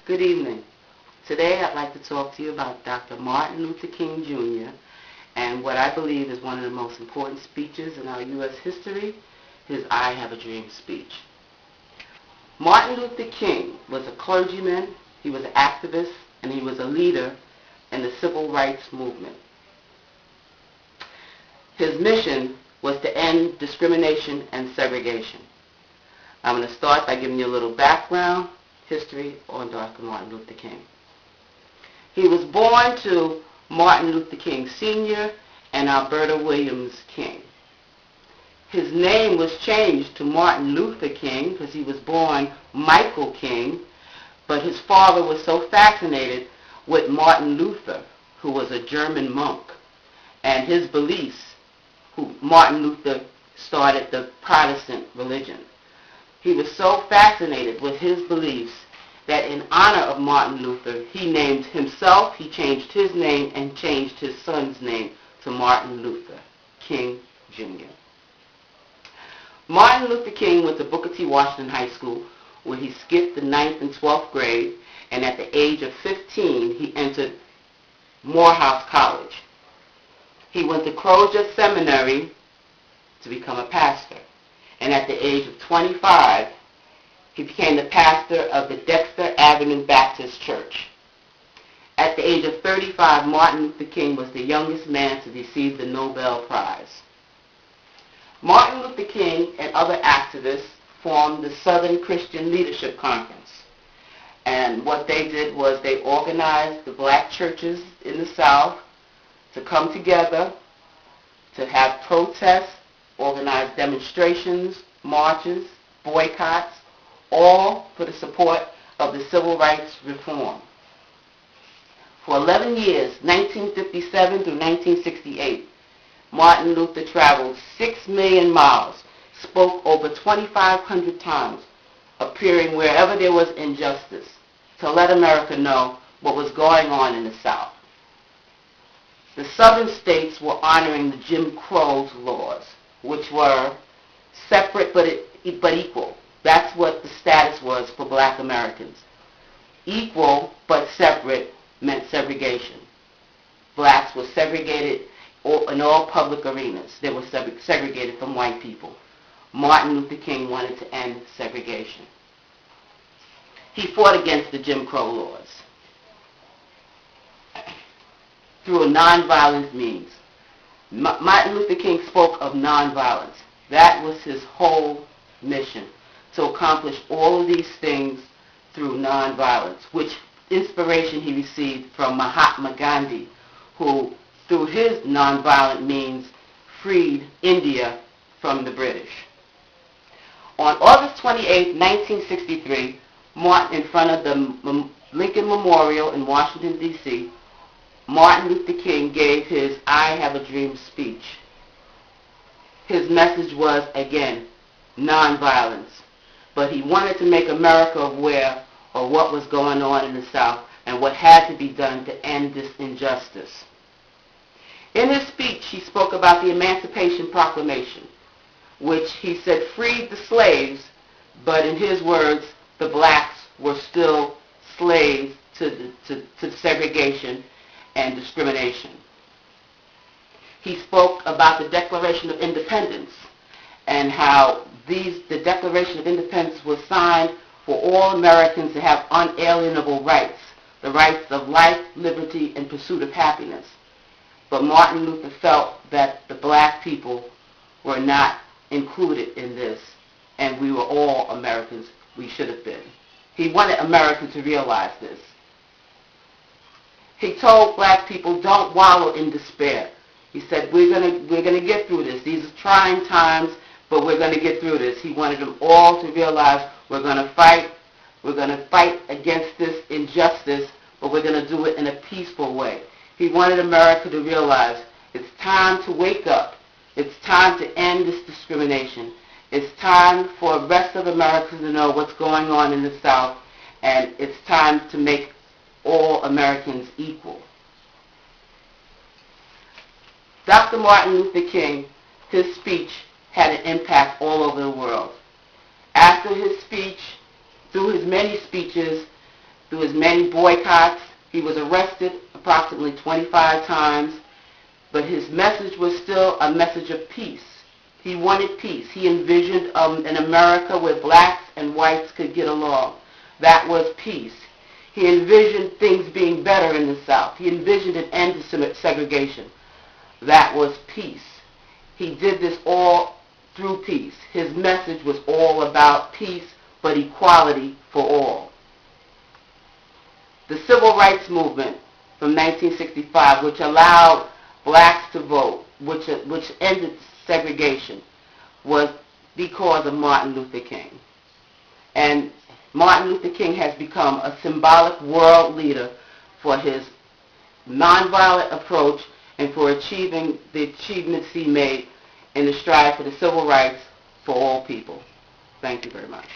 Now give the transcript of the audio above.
Good evening. Today I'd like to talk to you about Dr. Martin Luther King Jr. and what I believe is one of the most important speeches in our U.S. history, his I Have a Dream speech. Martin Luther King was a clergyman, he was an activist, and he was a leader in the civil rights movement. His mission was to end discrimination and segregation. I'm going to start by giving you a little background history on Dr. Martin Luther King. He was born to Martin Luther King Sr. and Alberta Williams King. His name was changed to Martin Luther King because he was born Michael King, but his father was so fascinated with Martin Luther, who was a German monk, and his beliefs. Martin Luther started the Protestant religion. He was so fascinated with his beliefs that in honor of Martin Luther, he named himself, he changed his name, and changed his son's name to Martin Luther King Jr. Martin Luther King went to Booker T. Washington High School, where he skipped the 9th and 12th grade, and at the age of 15, he entered Morehouse College. He went to Crozer Seminary to become a pastor. And at the age of 25, he became the pastor of the Dexter Avenue Baptist Church. At the age of 35, Martin Luther King was the youngest man to receive the Nobel Prize. Martin Luther King and other activists formed the Southern Christian Leadership Conference. And what they did was they organized the black churches in the South to come together, to have protests, organize demonstrations, marches, boycotts, all for the support of the civil rights reform. For 11 years, 1957 through 1968, Martin Luther traveled 6 million miles, spoke over 2,500 times, appearing wherever there was injustice, to let America know what was going on in the South. The southern states were honoring the Jim Crow laws, which were separate but equal. That's what the status was for black Americans. Equal but separate meant segregation. Blacks were segregated in all public arenas. They were segregated from white people. Martin Luther King wanted to end segregation. He fought against the Jim Crow laws through a nonviolent means. Martin Luther King spoke of nonviolence. That was his whole mission, to accomplish all of these things through nonviolence, which inspiration he received from Mahatma Gandhi, who, through his nonviolent means, freed India from the British. On August 28, 1963, in front of the Lincoln Memorial in Washington, D.C., Martin Luther King gave his I Have a Dream speech. His message was, again, nonviolence. But he wanted to make America aware of what was going on in the South and what had to be done to end this injustice. In his speech, he spoke about the Emancipation Proclamation, which he said freed the slaves, but in his words, the blacks were still slaves to segregation and discrimination. He spoke about the Declaration of Independence and how the Declaration of Independence was signed for all Americans to have unalienable rights, the rights of life, liberty, and pursuit of happiness. But Martin Luther felt that the black people were not included in this, and we were all Americans. We should have been. He wanted America to realize this. He told black people, don't wallow in despair. He said, we're gonna get through this. These are trying times, but we're going to get through this. He wanted them all to realize we're going to fight against this injustice, but we're going to do it in a peaceful way. He wanted America to realize it's time to wake up. It's time to end this discrimination. It's time for the rest of America to know what's going on in the South, and it's time to make all Americans equal. Dr. Martin Luther King, his speech had an impact all over the world. After his speech, through his many speeches, through his many boycotts. He was arrested approximately 25 times, but his message was still a message of peace. He wanted peace. He envisioned an America where blacks and whites could get along. That was peace. He envisioned things being better in the South. He envisioned an end to segregation. That was peace. He did this all through peace. His message was all about peace, but equality for all. The Civil Rights Movement from 1965, which allowed blacks to vote, which ended segregation, was because of Martin Luther King. And Martin Luther King has become a symbolic world leader for his nonviolent approach and for achieving the achievements he made in the strive for the civil rights for all people. Thank you very much.